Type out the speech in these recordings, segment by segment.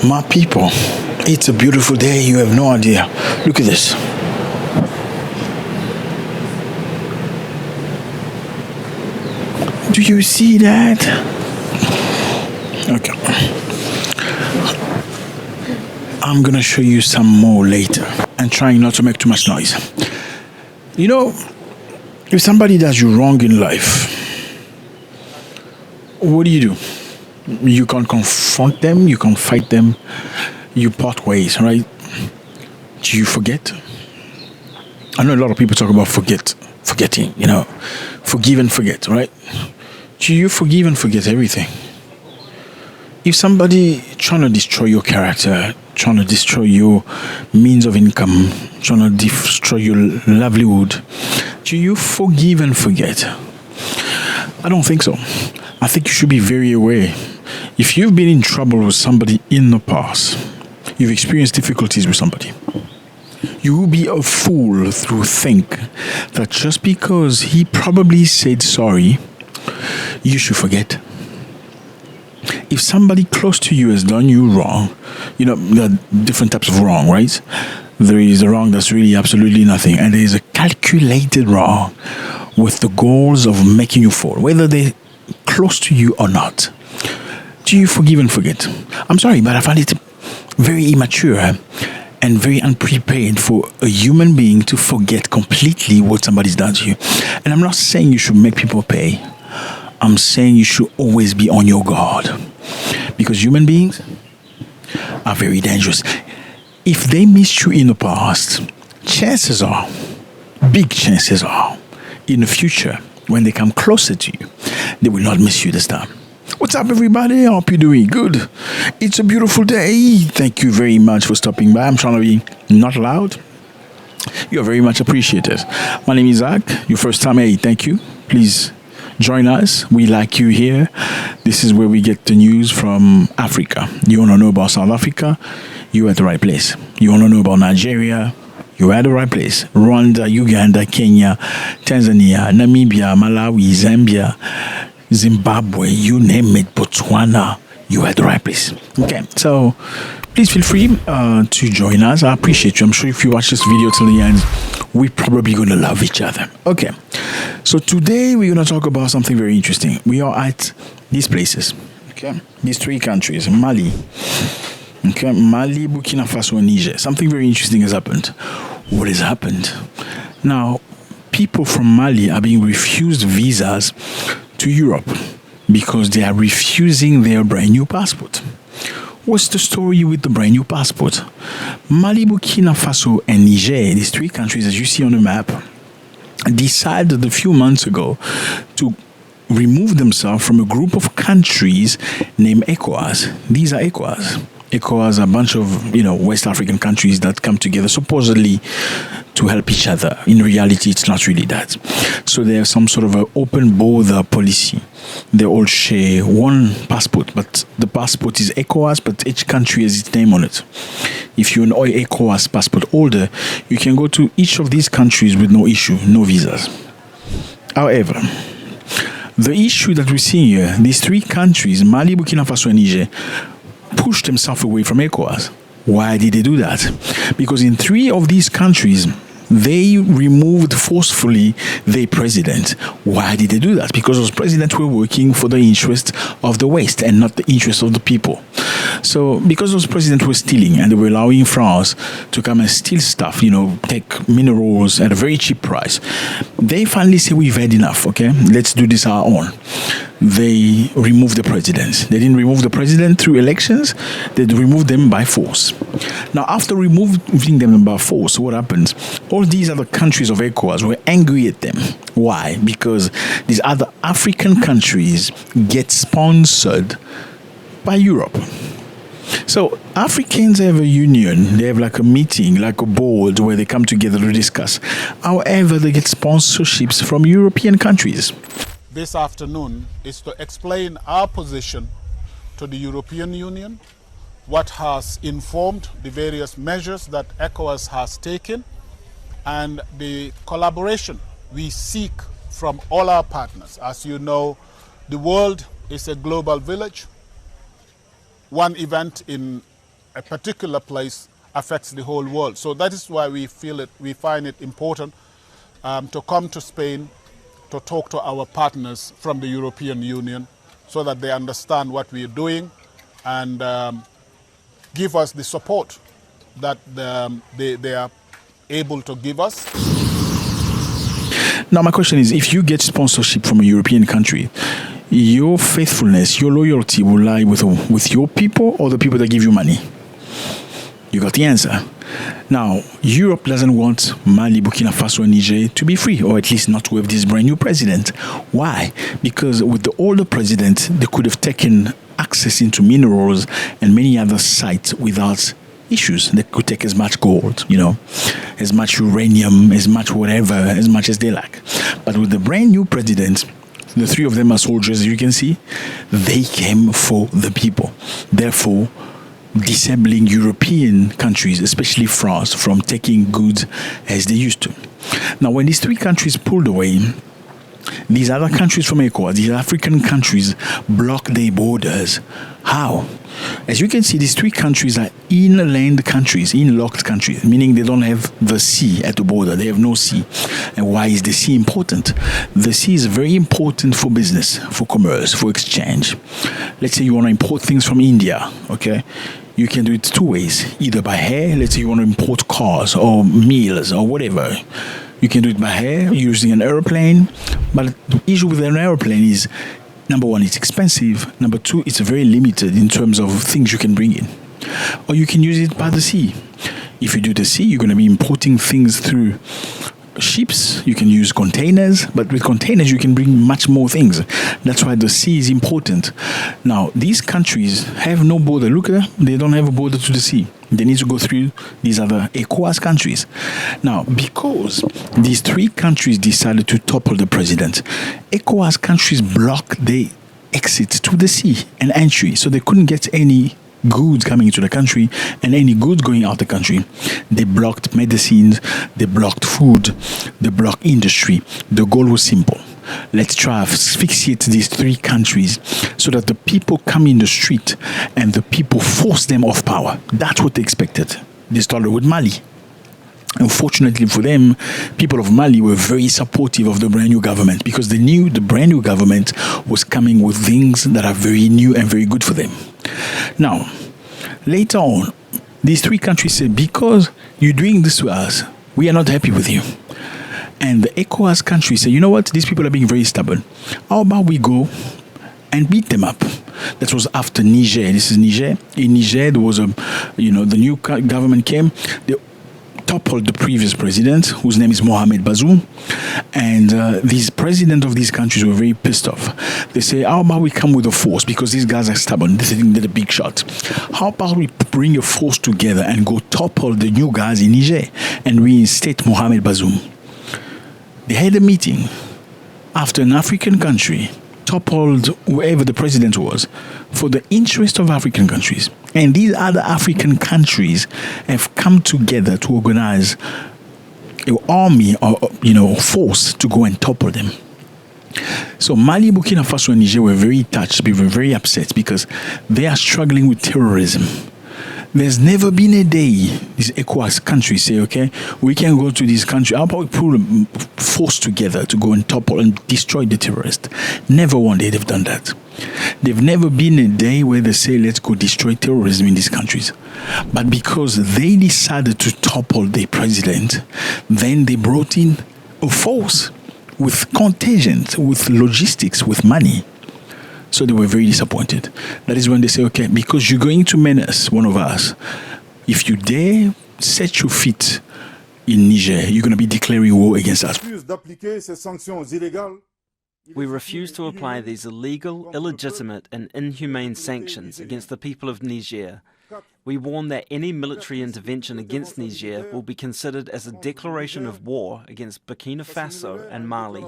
My people, it's a beautiful day. You have no idea. Look at this. Do you see that? Okay. I'm gonna show you some more later and trying not to make too much noise. You know, if somebody does you wrong in life, what do? You can't confront them, you can't fight them, you part ways, right? Do you forget? I know a lot of people talk about forgetting, forgive and forget, right? Do you forgive and forget everything? If somebody trying to destroy your character, trying to destroy your means of income, trying to destroy your livelihood, do you forgive and forget? I don't think so. I think you should be very aware. If you've been in trouble with somebody in the past, you've experienced difficulties with somebody, you will be a fool to think that just because he probably said sorry, you should forget. If somebody close to you has done you wrong, there are different types of wrong, right? There is a wrong that's really absolutely nothing, and there is a calculated wrong with the goals of making you fall, whether they're close to you or not. Do you forgive and forget? I'm sorry, but I find it very immature and very unprepared for a human being to forget completely what somebody's done to you. And I'm not saying you should make people pay. I'm saying you should always be on your guard, because human beings are very dangerous. If they missed you in the past, big chances are, in the future, when they come closer to you, they will not miss you this time. What's up, everybody? I hope you're doing good. It's a beautiful day. Thank you very much for stopping by. I'm trying to be not loud. You're very much appreciated. My name is Zack. Your first time, hey, thank you. Please join us. We like you here. This is where we get the news from Africa. You want to know about South Africa? You're at the right place. You want to know about Nigeria? You're at the right place. Rwanda, Uganda, Kenya, Tanzania, Namibia, Malawi, Zambia, Zimbabwe, you name it, Botswana, you're at the right place. Okay, so please feel free to join us. I appreciate you. I'm sure if you watch this video till the end, we're probably going to love each other. Okay, so today we're going to talk about something very interesting. We are at these places, okay? These three countries, Mali, Burkina Faso, and Niger. Something very interesting has happened. What has happened? Now, people from Mali are being refused visas to Europe because they are refusing their brand new passport. What's the story with the brand new passport? Mali, Burkina Faso, and Niger, these three countries, as you see on the map, decided a few months ago to remove themselves from a group of countries named ECOWAS. These are ECOWAS. ECOWAS are a bunch of, West African countries that come together supposedly to help each other. In reality, it's not really that. So there's some sort of an open border policy. They all share one passport, but the passport is ECOWAS, but each country has its name on it. If you're an ECOWAS passport holder, you can go to each of these countries with no issue, no visas. However, the issue that we see here, these three countries, Mali, Burkina Faso, and Niger, pushed themselves away from ECOWAS. Why did they do that? Because in three of these countries, they removed forcefully their president. Why did they do that? Because those presidents were working for the interest of the West and not the interest of the people. So because those presidents were stealing and they were allowing France to come and steal stuff, take minerals at a very cheap price, they finally say, we've had enough, okay? Let's do this our own. They removed the president. They didn't remove the president through elections. They removed them by force. Now, after removing them by force, what happened? All these other countries of ECOWAS were angry at them. Why? Because these other African countries get sponsored by Europe. So Africans have a union. They have like a meeting, like a board where they come together to discuss. However, they get sponsorships from European countries. This afternoon is to explain our position to the European Union, what has informed the various measures that ECOWAS has taken, and the collaboration we seek from all our partners. As you know, the world is a global village. One event in a particular place affects the whole world. So that is why we find it important to come to Spain to talk to our partners from the European Union so that they understand what we are doing and give us the support that they are able to give us. Now, my question is, if you get sponsorship from a European country, your faithfulness, your loyalty will lie with your people or the people that give you money? You got the answer. Now, Europe doesn't want Mali, Burkina Faso, and Niger to be free, or at least not with this brand new president. Why? Because with the older president, they could have taken access into minerals and many other sites without issues. They could take as much gold, as much uranium, as much whatever, as much as they like. But with the brand new president, the three of them are soldiers, as you can see, they came for the people. Therefore, disabling European countries, especially France, from taking goods as they used to. Now, when these three countries pulled away, these other countries from ECOWAS, these African countries, block their borders. How? As you can see, these three countries are inland countries, inlocked countries, meaning they don't have the sea at the border. They have no sea. And why is the sea important? The sea is very important for business, for commerce, for exchange. Let's say you want to import things from India, okay? You can do it two ways, either by air. Let's say you want to import cars or meals or whatever. You can do it by air using an airplane. But the issue with an airplane is, number one, it's expensive. Number two, it's very limited in terms of things you can bring in. Or you can use it by the sea. If you do the sea, you're going to be importing things through ships. You can use containers, but with containers you can bring much more things. That's why the sea is important. Now, these countries have no border. Look at them. They don't have a border to the sea. They need to go through these other ECOWAS countries. Now, because these three countries decided to topple the president, ECOWAS countries blocked the exit to the sea and entry, so they couldn't get any goods coming into the country and any goods going out the country. They blocked medicines, they blocked food, they blocked industry. The goal was simple. Let's try to asphyxiate these three countries so that the people come in the street and the people force them off power. That's what they expected. They started with Mali. Unfortunately for them, people of Mali were very supportive of the brand new government because they knew the brand new government was coming with things that are very new and very good for them. Now, later on, these three countries said, because you're doing this to us, we are not happy with you. And the ECOWAS countries say, you know what, these people are being very stubborn. How about we go and beat them up? That was after Niger. This is Niger. In Niger, there was the new government came. They toppled the previous president, whose name is Mohamed Bazoum, and these presidents of these countries were very pissed off. They say, how about we come with a force, because these guys are stubborn, they think they're a big shot. How about we bring a force together and go topple the new guys in Niger and reinstate Mohamed Bazoum? They had a meeting after an African country toppled whoever the president was for the interest of African countries. And these other African countries have come together to organize an army or force to go and topple them. So Mali, Burkina Faso, and Niger were very touched, they were very upset because they are struggling with terrorism. There's never been a day these ECOWAS countries say, okay, we can go to this country. How about we pull a force together to go and topple and destroy the terrorists? Never one day they've done that. There've never been a day where they say, let's go destroy terrorism in these countries. But because they decided to topple their president, then they brought in a force with contingent, with logistics, with money. So they were very disappointed. That is when they say, okay, because you're going to menace one of us, if you dare set your feet in Niger, you're going to be declaring war against us. We refuse to apply these illegal, illegitimate and inhumane sanctions against the people of Niger. We warn that any military intervention against Niger will be considered as a declaration of war against Burkina Faso and Mali.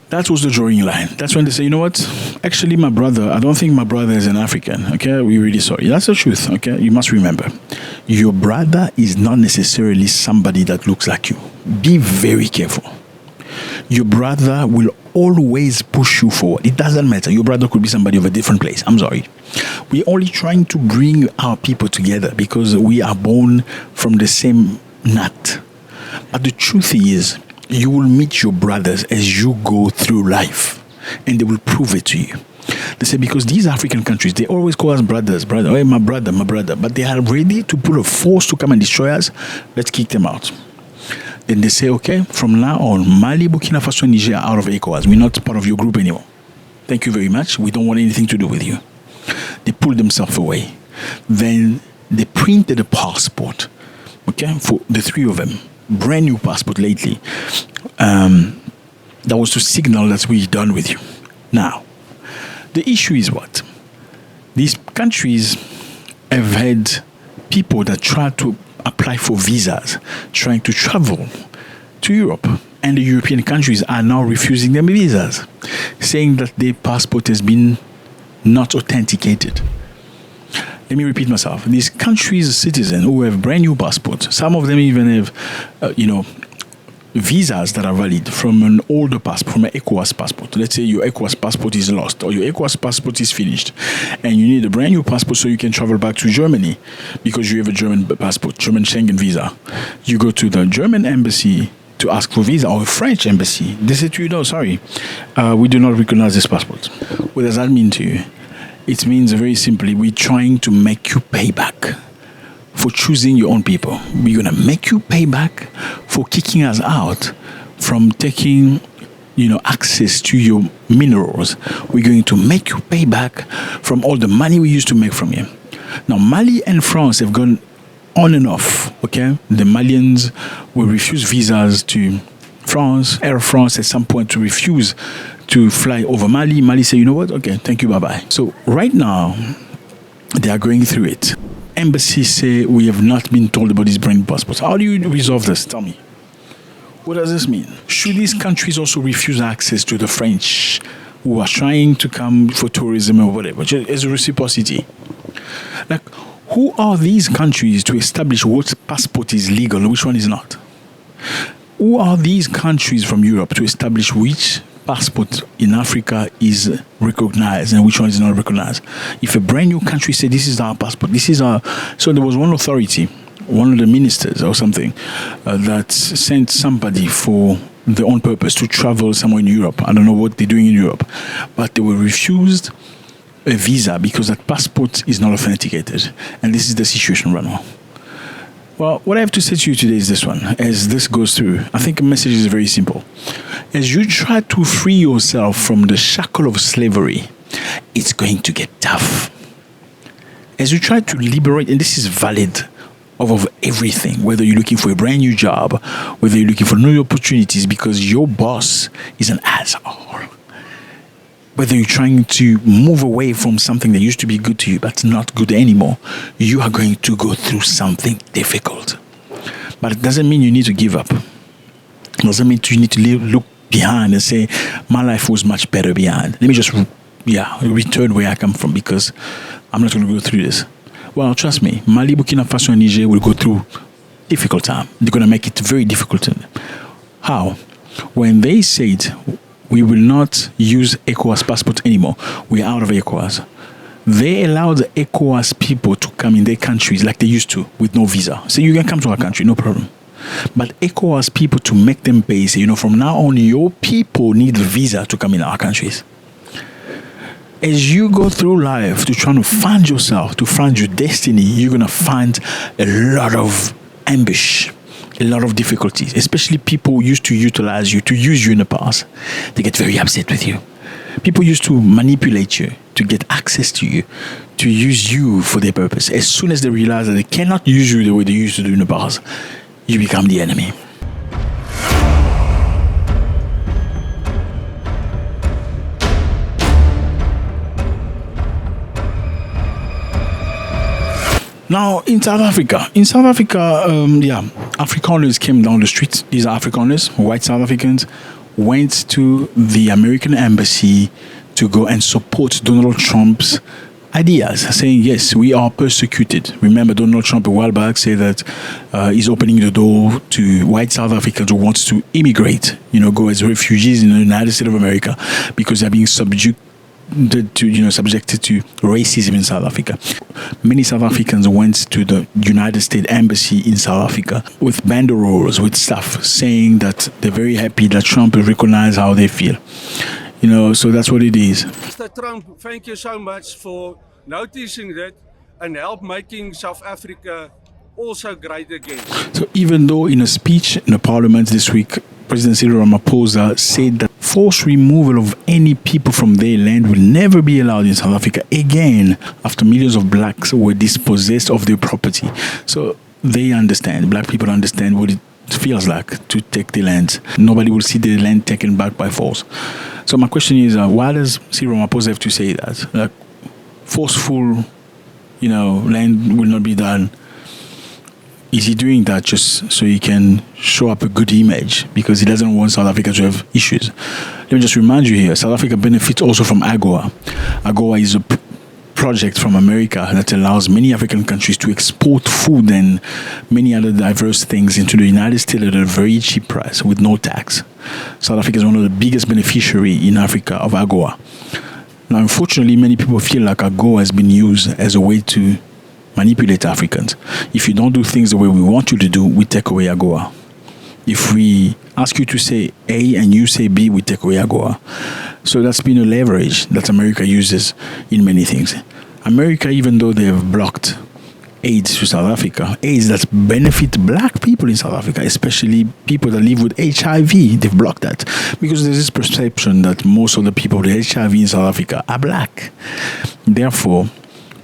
That was the drawing line. That's when they say, you know what? Actually, my brother, I don't think my brother is an African. Okay, we're really sorry. That's the truth. Okay, you must remember. Your brother is not necessarily somebody that looks like you. Be very careful. your brother will always push you forward. It doesn't matter. Your brother could be somebody of a different place. I'm sorry. We're only trying to bring our people together because we are born from the same nut. But the truth is, you will meet your brothers as you go through life, and they will prove it to you. They say, because these African countries, they always call us brothers, brother, hey, my brother, but they are ready to put a force to come and destroy us. Let's kick them out. Then they say, okay, from now on, Mali, Burkina Faso, and Niger are out of ECOWAS. We're not part of your group anymore. Thank you very much. We don't want anything to do with you. They pulled themselves away. Then they printed a passport, okay, for the three of them. Brand new passport lately. That was to signal that we're done with you. Now, the issue is what? These countries have had people that try to apply for visas, trying to travel to Europe. And the European countries are now refusing them visas, saying that their passport has been not authenticated. Let me repeat myself. These countries' citizens who have brand new passports, some of them even have, visas that are valid from an older passport, from an ECOWAS passport. Let's say your ECOWAS passport is lost or your ECOWAS passport is finished and you need a brand new passport so you can travel back to Germany because you have a German passport, German Schengen visa. You go to the German embassy to ask for visa, or a French embassy. They say to you, no, sorry, we do not recognize this passport. What does that mean to you? It means very simply, we're trying to make you pay back for choosing your own people. We're going to make you pay back for kicking us out from taking, access to your minerals. We're going to make you pay back from all the money we used to make from you. Now, Mali and France have gone on and off, okay? The Malians will refuse visas to France. Air France at some point to refuse to fly over Mali. Mali say, you know what? Okay, thank you, bye-bye. So right now, they are going through it. Embassies say we have not been told about these brand passports. How do you resolve this? Tell me. What does this mean? Should these countries also refuse access to the French who are trying to come for tourism or whatever, just as a reciprocity? Like, who are these countries to establish what passport is legal and which one is not? Who are these countries from Europe to establish which passport in Africa is recognized and which one is not recognized? If a brand new country said this is our passport, this is our... So there was one authority, one of the ministers or something, that sent somebody for their own purpose to travel somewhere in Europe. I don't know what they're doing in Europe, but they were refused a visa because that passport is not authenticated. And this is the situation right now. Well, what I have to say to you today is this one. As this goes through, I think the message is very simple. As you try to free yourself from the shackle of slavery, it's going to get tough. As you try to liberate, and this is valid of everything, whether you're looking for a brand new job, whether you're looking for new opportunities because your boss is an asshole, whether you're trying to move away from something that used to be good to you but not good anymore, you are going to go through something difficult. But it doesn't mean you need to give up. It doesn't mean you need to look behind and say, my life was much better behind. Let me just return where I come from because I'm not going to go through this. Well, trust me, Mali, Burkina Faso, and Niger will go through difficult time. They're going to make it very difficult. How? When they said, we will not use ECOWAS passport anymore, we're out of ECOWAS, they allowed the ECOWAS people to come in their countries like they used to with no visa. So you can come to our country, no problem. But ECOWAS people to make them pay, say, from now on, your people need a visa to come in our countries. As you go through life to try to find yourself, to find your destiny, you're going to find a lot of ambush, a lot of difficulties, especially people who used to utilize you, to use you in the past. They get very upset with you. People used to manipulate you, to get access to you, to use you for their purpose. As soon as they realize that they cannot use you the way they used to do in the past, you become the enemy. Now, in South Africa, Afrikaners came down the streets. These are Afrikaners, white South Africans, went to the American embassy to go and support Donald Trump's ideas, saying, yes, we are persecuted. Remember, Donald Trump a while back said that he's opening the door to white South Africans who wants to immigrate, go as refugees in the United States of America because they're being subjected to racism in South Africa. Many South Africans went to the United States Embassy in South Africa with banderoles, with stuff saying that they're very happy that Trump will recognize how they feel. So that's what it is. Mr. Trump, thank you so much for noticing that and help making South Africa also great again. So even though in a speech in the parliament this week, President Cyril Ramaphosa said that forced removal of any people from their land will never be allowed in South Africa again after millions of blacks were dispossessed of their property. So they understand, black people understand what it feels like to take the land. Nobody will see the land taken back by force. So my question is, why does Cyril Ramaphosa have to say that? Like, forceful, land will not be done. Is he doing that just so he can show up a good image because he doesn't want South Africa to have issues? Let me just remind you here, South Africa benefits also from AGOA. AGOA is a project from America that allows many African countries to export food and many other diverse things into the United States at a very cheap price with no tax. South Africa is one of the biggest beneficiaries in Africa of AGOA. Now, unfortunately, many people feel like AGOA has been used as a way to manipulate Africans. If you don't do things the way we want you to do, we take away AGOA. If we ask you to say A and you say B, we take away AGOA. So that's been a leverage that America uses in many things. America, even though they have blocked aids to South Africa, aids that benefit black people in South Africa, especially people that live with HIV, they've blocked that because there's this perception that most of the people with HIV in South Africa are black. Therefore,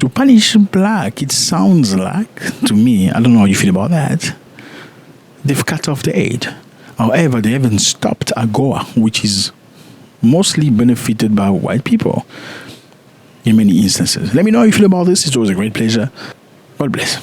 to punish black, it sounds like, to me, I don't know how you feel about that, they've cut off the aid. However, they haven't stopped AGOA, which is mostly benefited by white people in many instances. Let me know how you feel about this. It was a great pleasure. God bless.